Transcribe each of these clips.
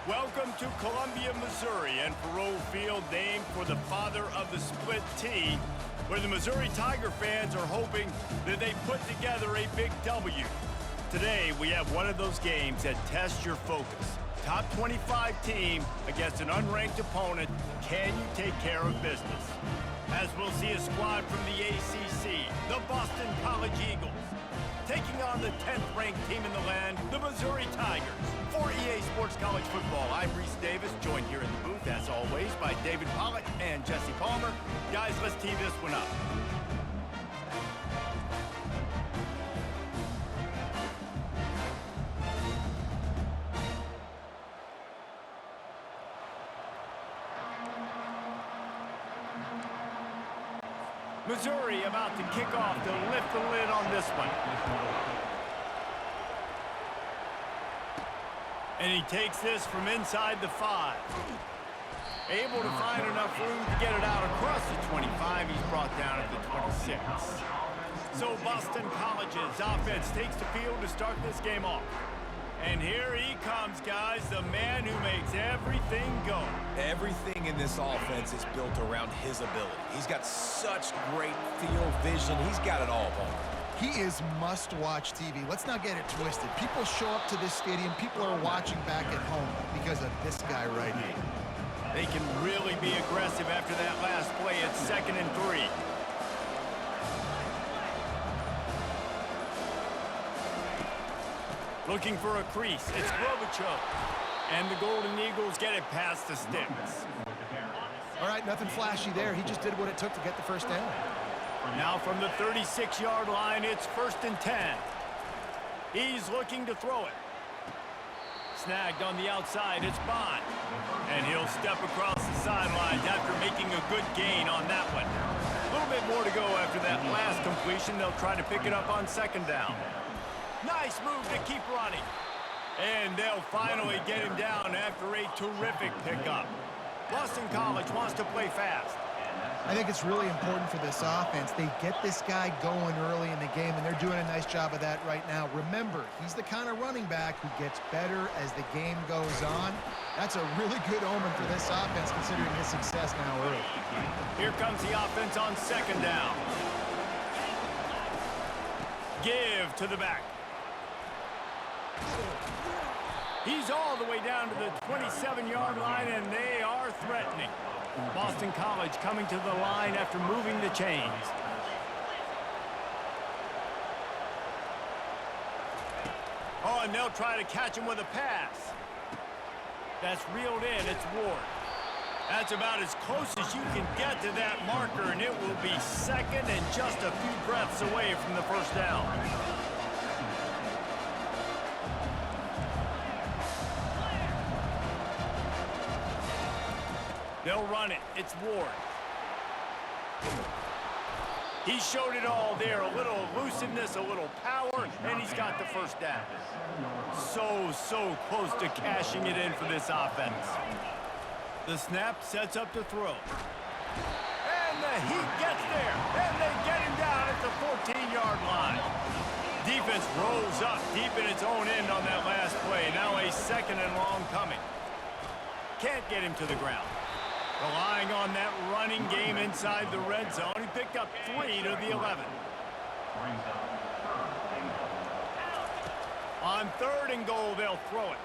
Welcome to Columbia, Missouri, and Faurot Field, named for the father of the split T, where the Missouri Tiger fans are hoping that they put together a big W. Today, we have one of those games that tests your focus. Top 25 team against an unranked opponent. Can you take care of business? As we'll see a squad from the ACC, the Boston College Eagles, taking on the 10th ranked team in the land, the Missouri Tigers. For EA Sports College Football, I'm Reese Davis, joined here in the booth, as always, by David Pollack and Jesse Palmer. Guys, let's tee this one up. Missouri about to kick off to lift the lid on this one. And he takes this from inside the 5. Able to find enough room to get it out across the 25. He's brought down at the 26. So Boston College's offense takes the field to start this game off. And here he comes, guys, the man who makes everything go. Everything in this offense is built around his ability. He's got such great field vision. He's got it all, Palmer. He is must-watch TV. Let's not get it twisted. People show up to this stadium. People are watching back at home because of this guy right here. They can really be aggressive after that last play. It's 2nd and 3. Looking for a crease. It's Robichaux. And the Golden Eagles get it past the sticks. All right, nothing flashy there. He just did what it took to get the first down. Now from the 36-yard line, it's 1st and 10. He's looking to throw it. Snagged on the outside, it's Bond. And he'll step across the sidelines after making a good gain on that one. A little bit more to go after that last completion. They'll try to pick it up on 2nd down. Nice move to keep running. And they'll finally get him down after a terrific pickup. Boston College wants to play fast. I think it's really important for this offense. They get this guy going early in the game, and they're doing a nice job of that right now. Remember, he's the kind of running back who gets better as the game goes on. That's a really good omen for this offense, considering his success now early. Here comes the offense on 2nd down. Give to the back. He's all the way down to the 27-yard line, and they are threatening. Boston College coming to the line after moving the chains. Oh, and they'll try to catch him with a pass. That's reeled in. It's Ward. That's about as close as you can get to that marker, and it will be 2nd and just a few breaths away from the first down. They'll run it. It's Ward. He showed it all there. A little elusiveness, a little power, and he's got the first down. So close to cashing it in for this offense. The snap sets up the throw. And the heat gets there. And they get him down at the 14-yard line. Defense rolls up deep in its own end on that last play. Now a 2nd and long coming. Can't get him to the ground. Relying on that running game inside the red zone. He picked up 3 to the 11. On 3rd and goal, they'll throw it.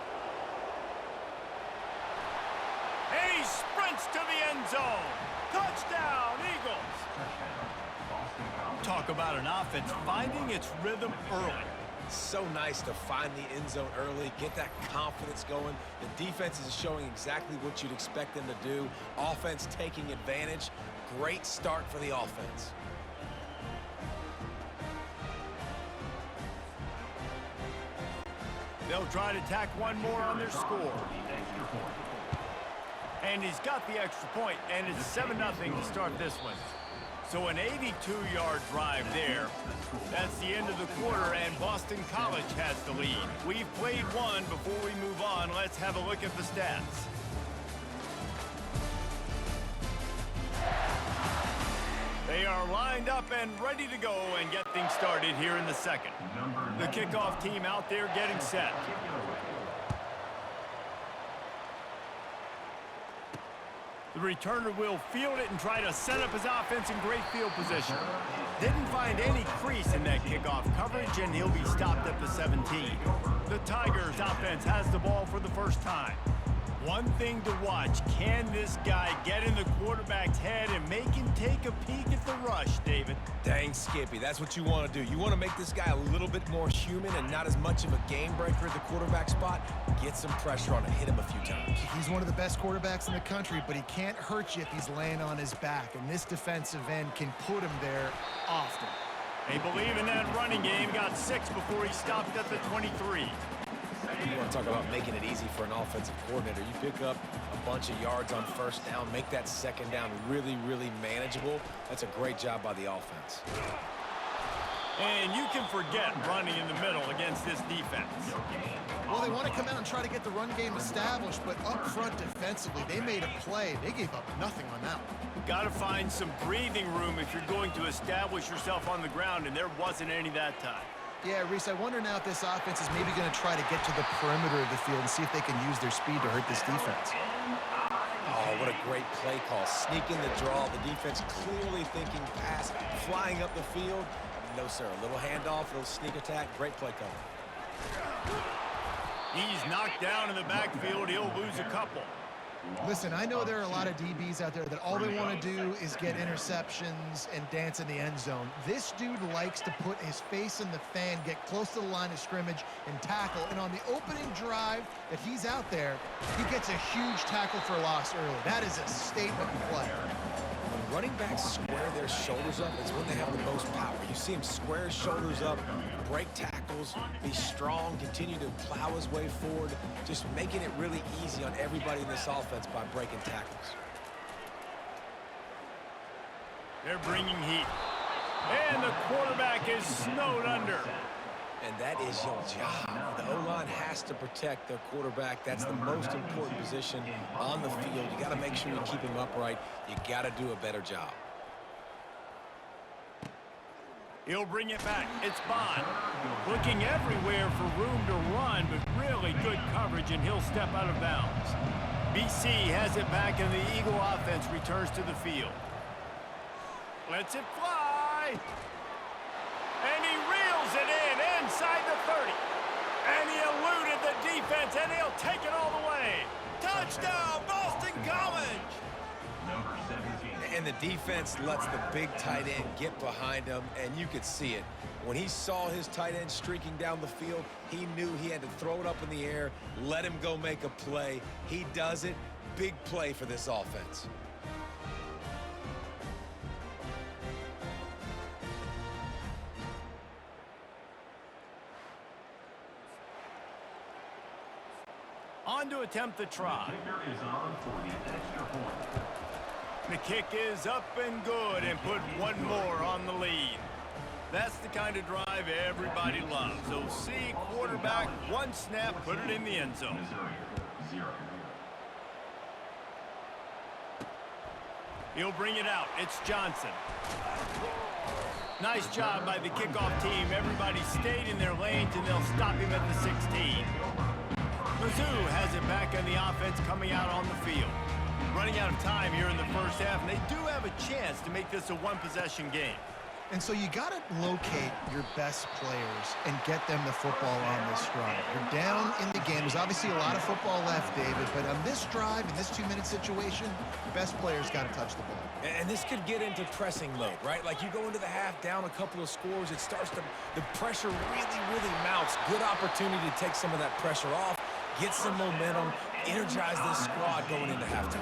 And he sprints to the end zone. Touchdown, Eagles. Talk about an offense finding its rhythm early. So nice to find the end zone early, get that confidence going. The defense is showing exactly what you'd expect them to do. Offense taking advantage. Great start for the offense. They'll try to tack one more on their score. And he's got the extra point, and it's 7-0 to start this one. So an 82-yard drive there. That's the end of the quarter, and Boston College has the lead. We've played one. Before we move on, let's have a look at the stats. They are lined up and ready to go and get things started here in the second. The kickoff team out there getting set. The returner will field it and try to set up his offense in great field position. Didn't find any crease in that kickoff coverage, and he'll be stopped at the 17. The Tigers offense has the ball for the first time. One thing to watch, can this guy get in the quarterback's head and make him take a peek at the rush, David? Dang, Skippy, that's what you want to do. You want to make this guy a little bit more human and not as much of a game breaker at the quarterback spot. Get some pressure on him, hit him a few times. He's one of the best quarterbacks in the country, but he can't hurt you if he's laying on his back, and this defensive end can put him there often. They believe in that running game, got 6 before he stopped at the 23. You want to talk about making it easy for an offensive coordinator. You pick up a bunch of yards on first down, make that second down really, really manageable. That's a great job by the offense. And you can forget running in the middle against this defense. Well, they want to come out and try to get the run game established, but up front defensively, they made a play. They gave up nothing on that one. Got to find some breathing room if you're going to establish yourself on the ground, and there wasn't any that time. Yeah, Reese, I wonder now if this offense is maybe going to try to get to the perimeter of the field and see if they can use their speed to hurt this defense. Oh, what a great play call. Sneaking the draw. The defense clearly thinking pass, flying up the field. No, sir. A little handoff, a little sneak attack. Great play call. He's knocked down in the backfield. He'll lose a couple. Listen, I know there are a lot of DBs out there that all they want to do is get interceptions and dance in the end zone. This dude likes to put his face in the fan, get close to the line of scrimmage, and tackle. And on the opening drive that he's out there, he gets a huge tackle for loss early. That is a statement play. When running backs square their shoulders up, it's when they have the most power. You see him square his shoulders up, break tackles, be strong, continue to plow his way forward, just making it really easy on everybody in this offense by breaking tackles. They're bringing heat. And the quarterback is snowed under. And that is your job. The O-line has to protect their quarterback. That's the most important position on the field. You got to make sure you keep him upright. You got to do a better job. He'll bring it back. It's Bond. Looking everywhere for room to run, but really good coverage, and he'll step out of bounds. BC has it back, and the Eagle offense returns to the field. Lets it fly. And he reels it in inside the 30. And he eluded the defense, and he'll take it all the way. Touchdown, Boston College! And the defense lets the big tight end get behind him, and you could see it. When he saw his tight end streaking down the field, he knew he had to throw it up in the air, let him go make a play. He does it. Big play for this offense. On to attempt the try. The kick is up and good, and put one more on the lead. That's the kind of drive everybody loves. OC quarterback, one snap, put it in the end zone. He'll bring it out. It's Johnson. Nice job by the kickoff team. Everybody stayed in their lanes, and they'll stop him at the 16. Mizzou has it back on the offense coming out on the field. Running out of time here in the first half, and they do have a chance to make this a one-possession game. And so you got to locate your best players and get them the football on this drive. You're down in the game. There's obviously a lot of football left, David, but on this drive, in this 2-minute situation, your best players got to touch the ball. And this could get into pressing mode, right? Like you go into the half down a couple of scores, it starts to, the pressure really, really mounts. Good opportunity to take some of that pressure off, get some momentum, energize this squad going into halftime.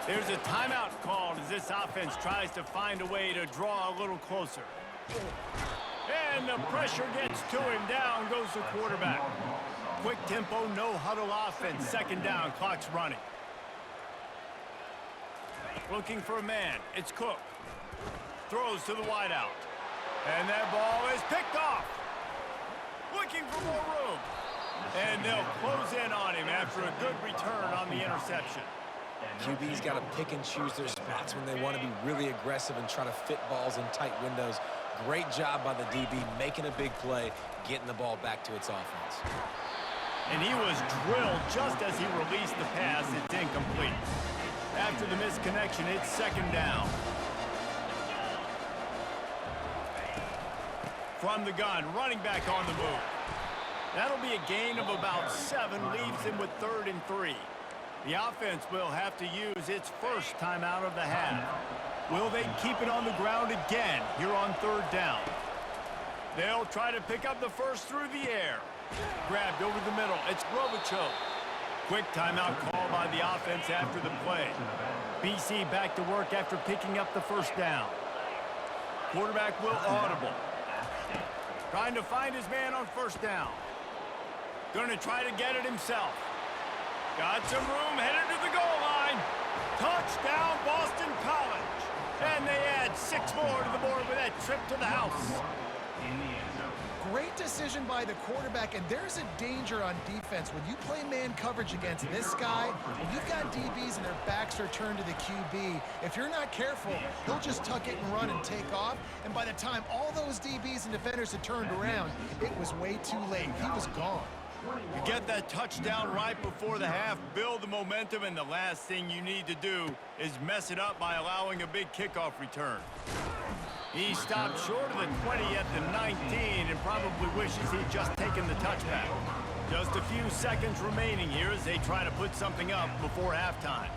There's a timeout called as this offense tries to find a way to draw a little closer. And the pressure gets to him. Down goes the quarterback. Quick tempo, no huddle offense. Second down, clock's running. Looking for a man. It's Cook. Throws to the wideout. And that ball is picked off. Looking for more room. And they'll close in on him after a good return on the interception. QB's got to pick and choose their spots when they want to be really aggressive and try to fit balls in tight windows. Great job by the DB making a big play, getting the ball back to its offense. And he was drilled just as he released the pass. It's incomplete. After the missed connection, it's second down. From the gun, running back on the move. That'll be a gain of about 7, leaves him with 3rd and 3. The offense will have to use its first timeout of the half. Will they keep it on the ground again here on 3rd down? They'll try to pick up the first through the air. Grabbed over the middle. It's Grovichuk. Quick timeout call by the offense after the play. BC back to work after picking up the first down. Quarterback will audible. Trying to find his man on first down. Going to try to get it himself. Got some room, headed to the goal line. Touchdown, Boston College. And they add 6 more to the board with that trip to the house. Great decision by the quarterback, and there's a danger on defense. When you play man coverage against this guy, when you've got DBs and their backs are turned to the QB, if you're not careful, he'll just tuck it and run and take off. And by the time all those DBs and defenders had turned around, it was way too late. He was gone. You get that touchdown right before the half, build the momentum, and the last thing you need to do is mess it up by allowing a big kickoff return. He stopped short of the 20 at the 19 and probably wishes he'd just taken the touchback. Just a few seconds remaining here as they try to put something up before halftime.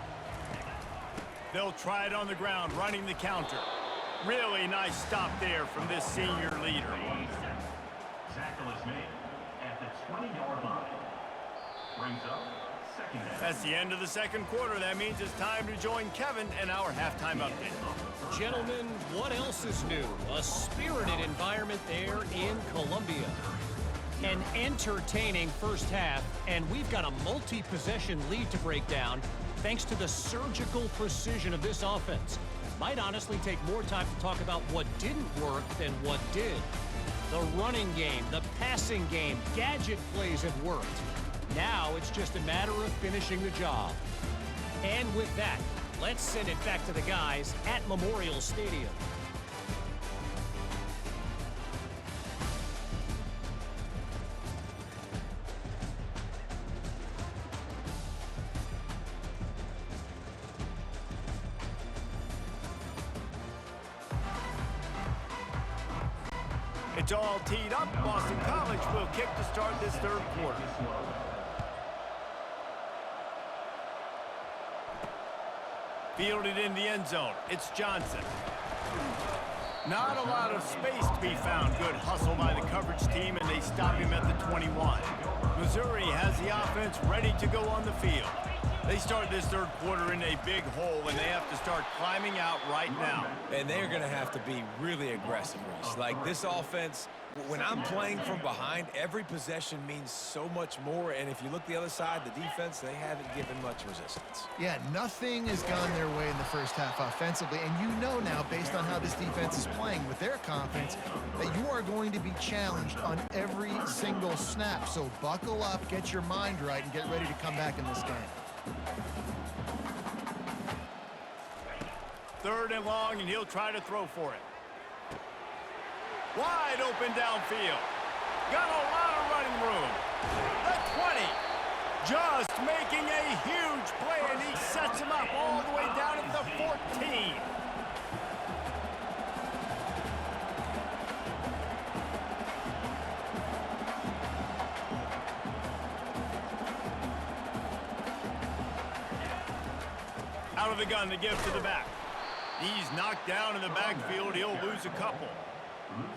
They'll try it on the ground, running the counter. Really nice stop there from this senior leader. Tackle is made at the 20-yard line. Brings up second down. That's the end of the second quarter. That means it's time to join Kevin and our halftime update. Gentlemen, what else is new? A spirited environment there in Columbia. An entertaining first half, and we've got a multi-possession lead to break down thanks to the surgical precision of this offense. Might honestly take more time to talk about what didn't work than what did. The running game, the passing game, gadget plays have worked. Now it's just a matter of finishing the job. And with that, let's send it back to the guys at Memorial Stadium. It's all teed up. Boston College will kick to start this third quarter. Fielded in the end zone. It's Johnson. Not a lot of space to be found. Good hustle by the coverage team, and they stop him at the 21. Missouri has the offense ready to go on the field. They start this third quarter in a big hole, and they have to start climbing out right now. And they're going to have to be really aggressive, Reese. Like, this offense, when I'm playing from behind, every possession means so much more. And if you look the other side, the defense, they haven't given much resistance. Yeah, nothing has gone their way in the first half offensively. And you know now, based on how this defense is playing with their confidence, that you are going to be challenged on every single snap. So buckle up, get your mind right, and get ready to come back in this game. Third and long, and he'll try to throw for it. Wide open downfield. Got a lot of running room. The 20. Just making a huge play, and he sets him up all the way down at the 14. Out of the gun to give to the back. He's knocked down in the backfield. He'll lose a couple.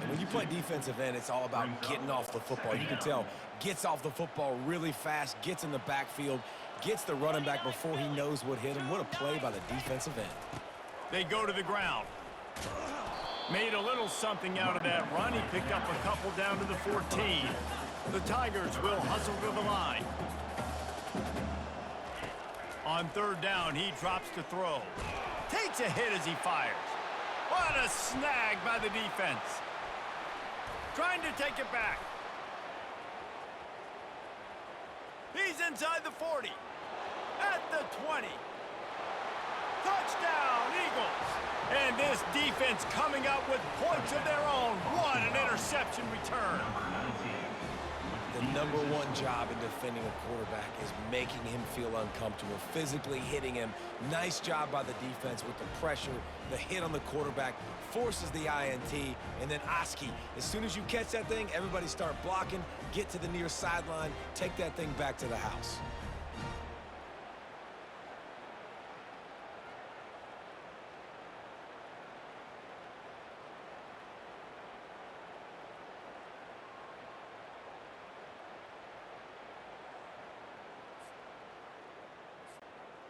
And when you play defensive end, it's all about getting off the football. You can tell, gets off the football really fast, gets in the backfield, gets the running back before he knows what hit him. What a play by the defensive end. They go to the ground. Made a little something out of that run. He picked up a couple down to the 14. The Tigers will hustle to the line. On third down, he drops to throw. Takes a hit as he fires. What a snag by the defense. Trying to take it back. He's inside the 40. At the 20. Touchdown, Eagles. And this defense coming up with points of their own. What an interception return. The #1 job in defending a quarterback is making him feel uncomfortable, physically hitting him. Nice job by the defense with the pressure. The hit on the quarterback forces the INT, and then Oski, as soon as you catch that thing, everybody start blocking, get to the near sideline, take that thing back to the house.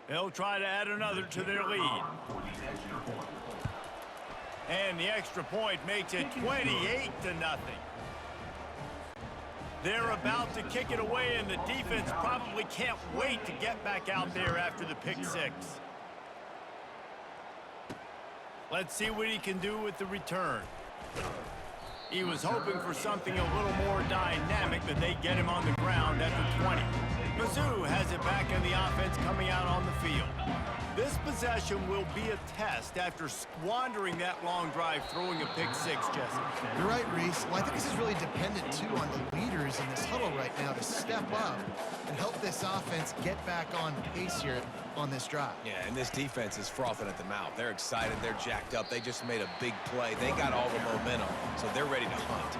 They'll try to add another to their lead. And the extra point makes it 28-0. They're about to kick it away, and the defense probably can't wait to get back out there after the pick six. Let's see what he can do with the return. He was hoping for something a little more dynamic, but they get him on the ground at the 20. Mizzou has it back in the offense coming out on the field. This possession will be a test after squandering that long drive throwing a pick six, Jesse. You're right, Reese. Well, I think this is really dependent, too, on the leaders in this huddle right now to step up and help this offense get back on pace here on this drive. Yeah, and this defense is frothing at the mouth. They're excited. They're jacked up. They just made a big play. They got all the momentum, so they're ready to hunt.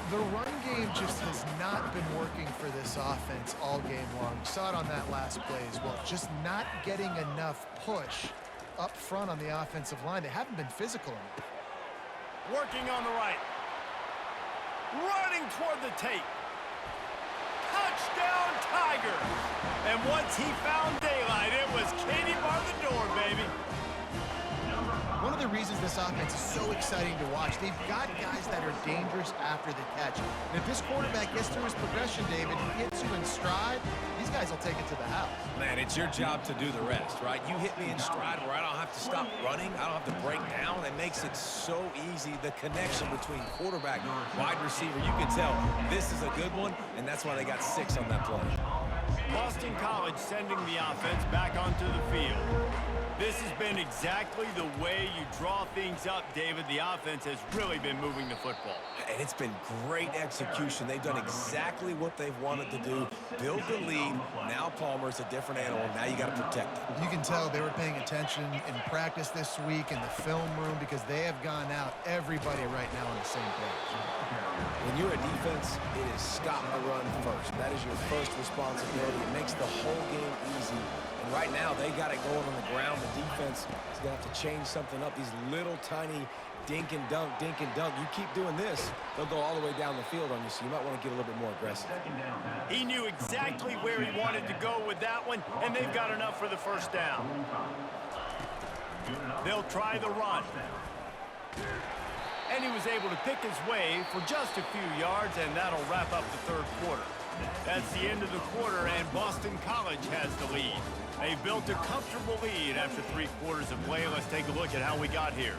The run game just has not been working for this offense all game long. You saw it on that last play as well. Just not getting enough push up front on the offensive line. They haven't been physical enough. Working on the right. Running toward the tape. Touchdown, Tigers! And once he found daylight, it was Katie bar the door, baby. One of the reasons this offense is so exciting to watch, they've got guys that are dangerous after the catch. And if this quarterback gets through his progression, David, he hits you in stride, these guys will take it to the house. Man, it's your job to do the rest, right? You hit me in stride where I don't have to stop running. I don't have to break down. It makes it so easy. The connection between quarterback and wide receiver, you can tell this is a good one, and that's why they got 6 on that play. Boston College sending the offense back onto the field. This has been exactly the way you draw things up, David. The offense has really been moving the football. And it's been great execution. They've done exactly what they've wanted to do. Build the lead. Now Palmer's a different animal. Now you got to protect him. You can tell they were paying attention in practice this week in the film room because they have gone out, everybody right now on the same page. When you're a defense, it is stop the run first. That is your first responsibility. It makes the whole game easy. And right now, they got it going on the ground. The defense is going to have to change something up. These little tiny dink and dunk, dink and dunk. You keep doing this, they'll go all the way down the field on you, so you might want to get a little bit more aggressive. He knew exactly where he wanted to go with that one, and they've got enough for the first down. They'll try the run. And he was able to pick his way for just a few yards, and that'll wrap up the third quarter. That's the end of the quarter, and Boston College has the lead. They built a comfortable lead after 3 quarters of play. Let's take a look at how we got here.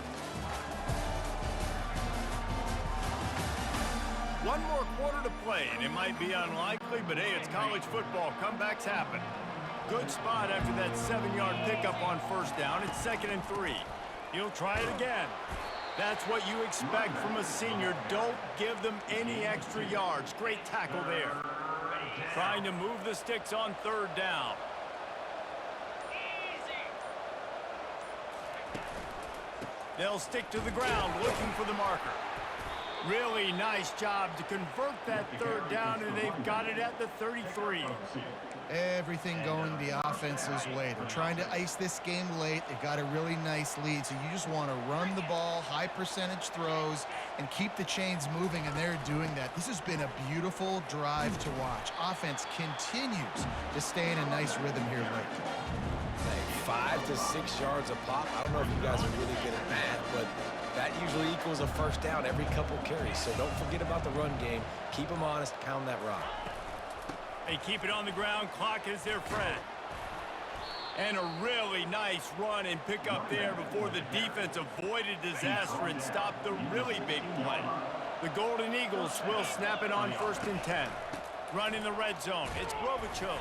One more quarter to play, and it might be unlikely, but hey, it's college football. Comebacks happen. Good spot after that 7-yard pickup on first down. It's 2nd and 3. He'll try it again. That's what you expect from a senior. Don't give them any extra yards. Great tackle there. Trying to move the sticks on 3rd down. They'll stick to the ground looking for the marker. Really nice job to convert that 3rd down, and they've got it at the 33. Everything going the offense's way. They're trying to ice this game late. They've got a really nice lead, so you just want to run the ball, high percentage throws, and keep the chains moving, and they're doing that. This has been a beautiful drive to watch. Offense continues to stay in a nice rhythm here late. Hey, 5 to 6 yards a pop. I don't know if you guys are really good at math, but that usually equals a first down every couple carries. So don't forget about the run game. Keep them honest. Pound that rock. They keep it on the ground. Clock is their friend. And a really nice run and pick up there before the defense avoided disaster and stopped the really big play. The Golden Eagles will snap it on 1st and 10. Run in the red zone. It's Glovacho.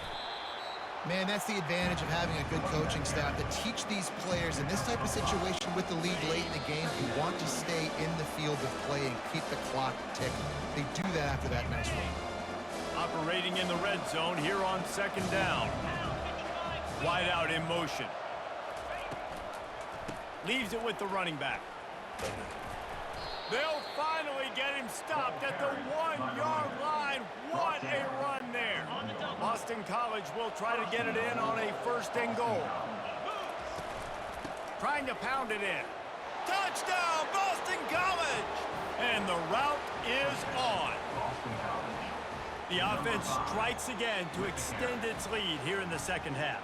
Man, that's the advantage of having a good coaching staff to teach these players in this type of situation with the lead late in the game. You want to stay in the field of play and keep the clock ticking. They do that after that nice run. operating in the red zone here on second down. Wide out in motion. Leaves it with the running back. They'll finally get him stopped at the 1-yard line. What a run there. Boston College will try to get it in on a 1st and goal. Trying to pound it in. Touchdown, Boston College! And the route is on. The offense strikes again to extend its lead here in the second half.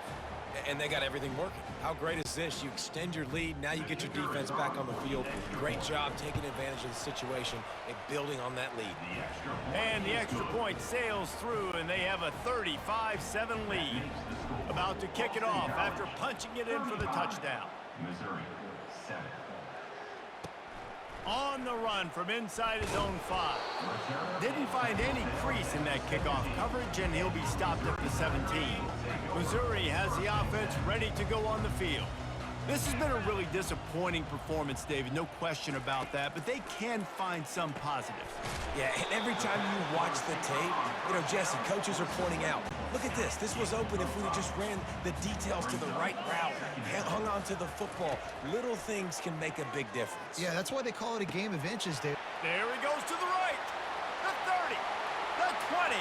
And they got everything working. How great is this? You extend your lead, now you get your defense back on the field. Great job taking advantage of the situation and building on that lead. And the extra point sails through, and they have a 35-7 lead. About to kick it off after punching it in for the touchdown. Missouri, 7. On the run from inside his own 5. Didn't find any crease in that kickoff coverage, and he'll be stopped at the 17. Missouri has the offense ready to go on the field. This has been a really disappointing performance, David, no question about that, but they can find some positives. Yeah, and every time you watch the tape, you know, Jesse, coaches are pointing out, look at this. This was open if we just ran the details to the right route, hung on to the football. Little things can make a big difference. Yeah, that's why they call it a game of inches, Dave. There he goes to the right. The 30. The 20.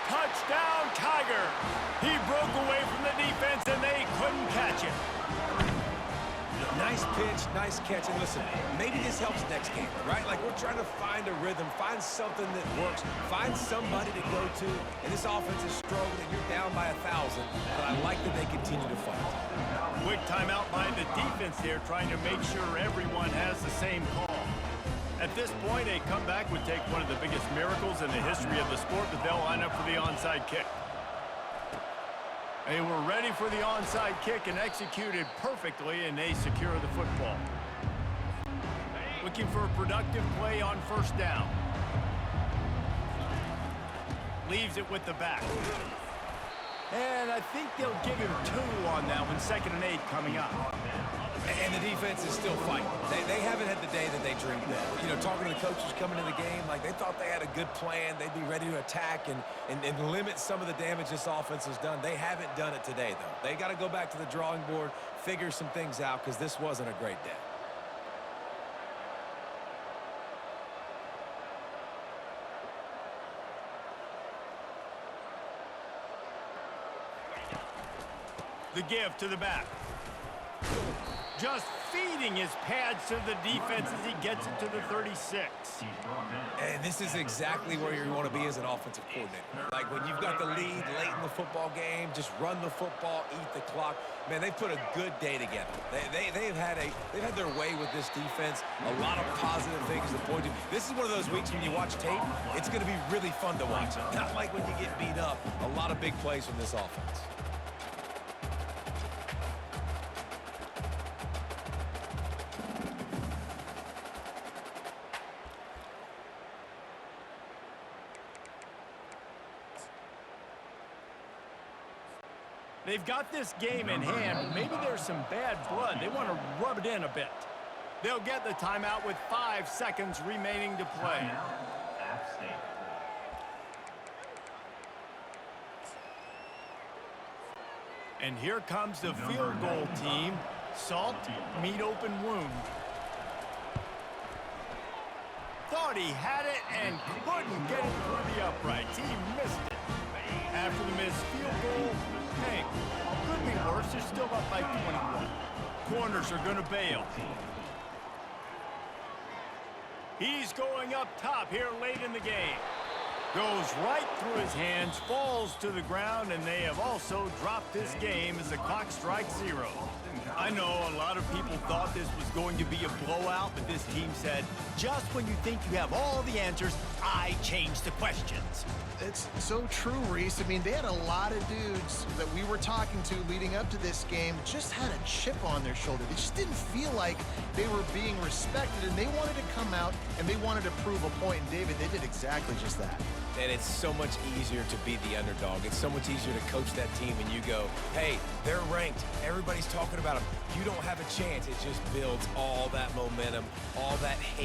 Touchdown, Tiger. He broke away from the defense, and they couldn't catch him. Nice pitch, nice catch. And listen, maybe this helps next game, right? Like, we're trying to find a rhythm, find something that works, find somebody to go to. And this offense is strong, and you're down by 1,000. But I like that they continue to fight. Quick timeout by the defense here, trying to make sure everyone has the same call. At this point, a comeback would take one of the biggest miracles in the history of the sport, but they'll line up for the onside kick. They were ready for the onside kick and executed perfectly, and they secure the football. Looking for a productive play on 1st down. Leaves it with the back. And I think they'll give him 2 on that one, 2nd and 8 coming up. And the defense is still fighting. They haven't had the day that they dreamed of. You know, talking to the coaches coming in the game, like they thought they had a good plan. They'd be ready to attack and limit some of the damage this offense has done. They haven't done it today, though. They got to go back to the drawing board, figure some things out, because this wasn't a great day. The give to the back. Just feeding his pads to the defense as he gets it to the 36. And this is exactly where you want to be as an offensive coordinator. Like when you've got the lead late in the football game, just run the football, eat the clock. Man, they put a good day together. They've had their way with this defense. A lot of positive things to point to. This is one of those weeks when you watch tape, it's going to be really fun to watch. Not like when you get beat up. A lot of big plays from this offense. They've got this game in hand, but maybe there's some bad blood. They want to rub it in a bit. They'll get the timeout with 5 seconds remaining to play. And here comes the field goal team. Salt, meat open wound. Thought he had it and couldn't get it through the uprights. He missed it. After the missed field goal, hey, could be worse. They're still up by 21. Corners are going to bail. He's going up top here late in the game. Goes right through his hands, falls to the ground, and they have also dropped this game as the clock strikes 0. I know a lot of people thought this was going to be a blowout, but this team said, just when you think you have all the answers, I change the questions. It's so true, Reese. I mean, they had a lot of dudes that we were talking to leading up to this game just had a chip on their shoulder. They just didn't feel like they were being respected, and they wanted to come out and they wanted to prove a point. And David, they did exactly just that. And it's so much easier to be the underdog. It's so much easier to coach that team and you go, hey, they're ranked. Everybody's talking about them. You don't have a chance. It just builds all that momentum, all that hate.